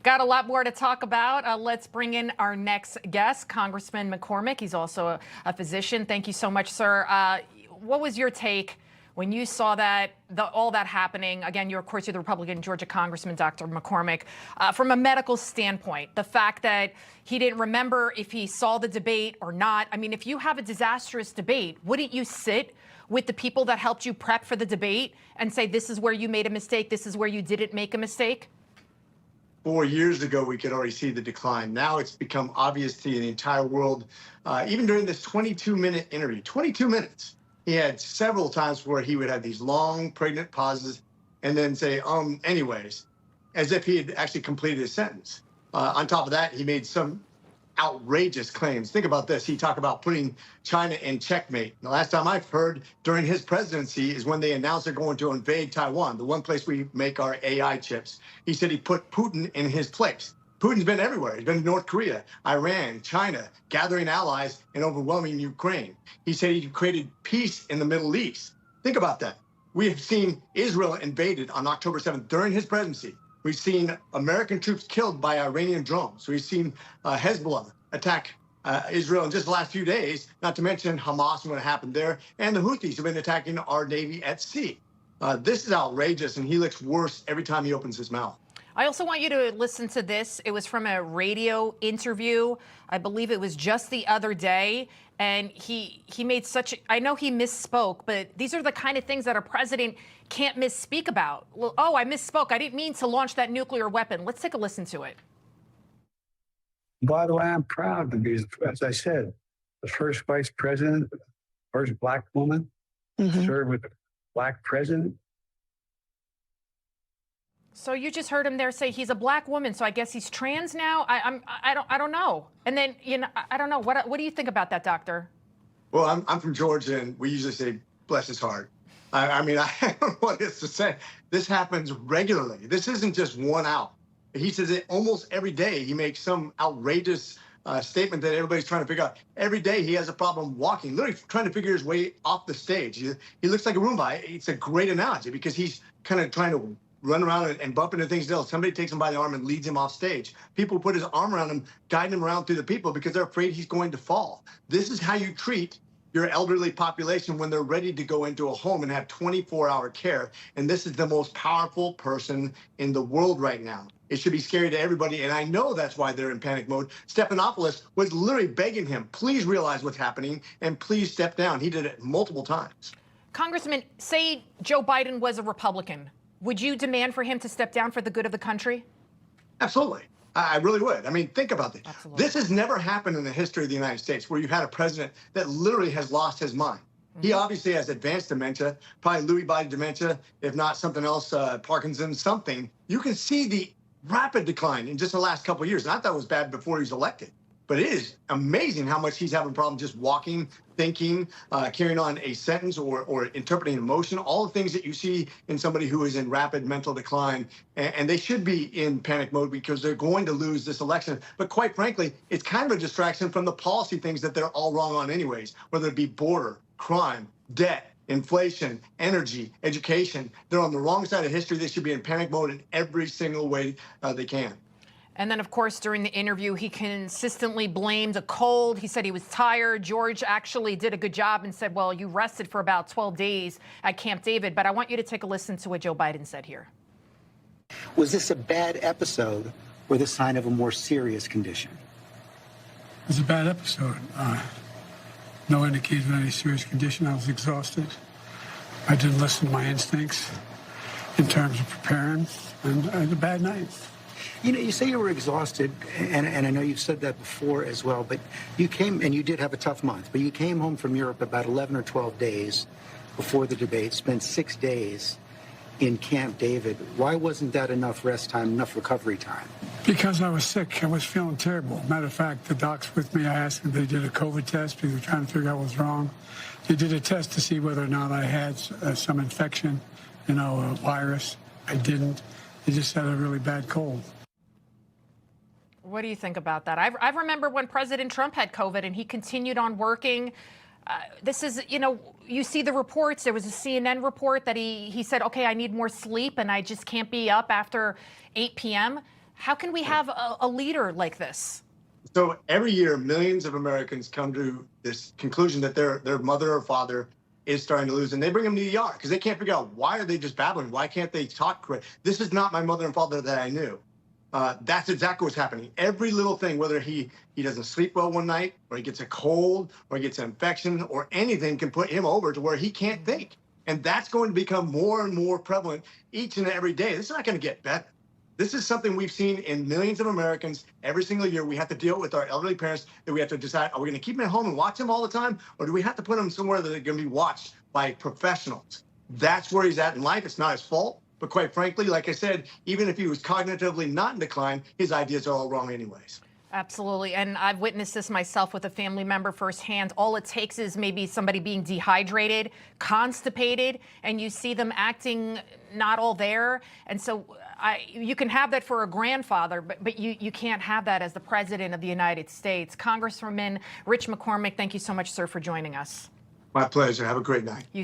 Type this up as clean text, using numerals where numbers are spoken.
Got a lot more to talk about. Let's bring in our next guest, Congressman McCormick. He's also a physician. Thank you so much, sir. What was your take when you saw that, all that happening? Again, of course, you're the Republican Georgia Congressman, Dr. McCormick. From a medical standpoint, the fact that he didn't remember if he saw the debate or not. I mean, if you have a disastrous debate, wouldn't you sit with the people that helped you prep for the debate and say, this is where you made a mistake, this is where you didn't make a mistake? 4 years ago, we could already see the decline. Now it's become obvious to the entire world. Even during this 22-minute interview, 22 minutes, he had several times where he would have these long, pregnant pauses and then say, anyways, as if he had actually completed his sentence. On top of that, he made some outrageous claims. Think about this. He talked about putting China in checkmate. The last time I've heard during his presidency is when they announced they're going to invade Taiwan, the one place we make our AI chips. He said he put Putin in his place. Putin's been everywhere. He's been to North Korea, Iran, China, gathering allies and overwhelming Ukraine. He said he created peace in the Middle East. Think about that. We have seen Israel invaded on October 7th during his presidency. We've seen American troops killed by Iranian drones. We've seen Hezbollah attack Israel in just the last few days, not to mention Hamas and what happened there, and the Houthis have been attacking our Navy at sea. This is outrageous, and he looks worse every time he opens his mouth. I also want you to listen to this. It was from a radio interview. I believe it was just the other day. And he made such, I know he misspoke, but these are the kind of things that a president can't misspeak about. Well, oh, I misspoke. I didn't mean to launch that nuclear weapon. Let's take a listen to it. By the way, I'm proud to be, as I said, the first vice president, first black woman to serve with a black president. So you just heard him there say he's a black woman, so I guess he's trans now. I don't know. And then I don't know. What do you think about that, doctor? Well, I'm from Georgia, and we usually say bless his heart. I mean, I don't know what else to say. This happens regularly. This isn't just one out. He says it almost every day. He makes some outrageous statement that everybody's trying to figure out. Every day he has a problem walking, literally trying to figure his way off the stage. He looks like a Roomba. It's a great analogy because he's kind of trying to run around and bump into things. Somebody takes him by the arm and leads him off stage. People put his arm around him, guiding him around through the people because they're afraid he's going to fall. This is how you treat your elderly population when they're ready to go into a home and have 24-hour care. And this is the most powerful person in the world right now. It should be scary to everybody, and I know that's why they're in panic mode. Stephanopoulos was literally begging him, please realize what's happening and please step down. He did it multiple times. Congressman, say Joe Biden was a Republican. Would you demand for him to step down for the good of the country? Absolutely. I really would. I mean, think about this. Absolutely. This has never happened in the history of the United States where you've had a president that literally has lost his mind. He obviously has advanced dementia, probably Lewy body dementia, if not something else, Parkinson's, something. You can see the rapid decline in just the last couple of years. And I thought it was bad before he was elected. But it is amazing how much he's having problems just walking, thinking, carrying on a sentence or interpreting emotion, all the things that you see in somebody who is in rapid mental decline. And they should be in panic mode because they're going to lose this election. But quite frankly, it's kind of a distraction from the policy things that they're all wrong on anyways, whether it be border, crime, debt, inflation, energy, education. They're on the wrong side of history. They should be in panic mode in every single way they can. And then, of course, during the interview, he consistently blamed a cold. He said he was tired. George actually did a good job and said, well, you rested for about 12 days at Camp David. But I want you to take a listen to what Joe Biden said here. Was this a bad episode or the sign of a more serious condition? It was a bad episode. No indication of any serious condition. I was exhausted. I didn't listen to my instincts in terms of preparing, and I had a bad night. You know, you say you were exhausted, and I know you've said that before as well, but you came, and you did have a tough month, but you came home from Europe about 11 or 12 days before the debate, spent 6 days in Camp David. Why wasn't that enough rest time, enough recovery time? Because I was sick. I was feeling terrible. Matter of fact, the docs with me, I asked them, they did a COVID test because they were trying to figure out what was wrong. They did a test to see whether or not I had some infection, a virus. I didn't. They just had a really bad cold. What do you think about that? I remember when President Trump had COVID and he continued on working. This is, you see the reports. There was a CNN report that he said, okay, I need more sleep and I just can't be up after 8 p.m. How can we have a leader like this? So every year, millions of Americans come to this conclusion that their mother or father is starting to lose, and they bring them to the ER because they can't figure out why are they just babbling? Why can't they talk correct? This is not my mother and father that I knew. That's exactly what's happening. Every little thing, whether he doesn't sleep well one night, or he gets a cold, or he gets an infection, or anything can put him over to where he can't think. And that's going to become more and more prevalent each and every day. This is not going to get better. This is something we've seen in millions of Americans every single year. We have to deal with our elderly parents that we have to decide, are we going to keep them at home and watch them all the time? Or do we have to put them somewhere that they're going to be watched by professionals? That's where he's at in life. It's not his fault. But quite frankly, like I said, even if he was cognitively not in decline, his ideas are all wrong anyways. Absolutely. And I've witnessed this myself with a family member firsthand. All it takes is maybe somebody being dehydrated, constipated, and you see them acting not all there. And so you can have that for a grandfather, but you can't have that as the president of the United States. Congressman Rich McCormick, thank you so much, sir, for joining us. My pleasure. Have a great night. You too.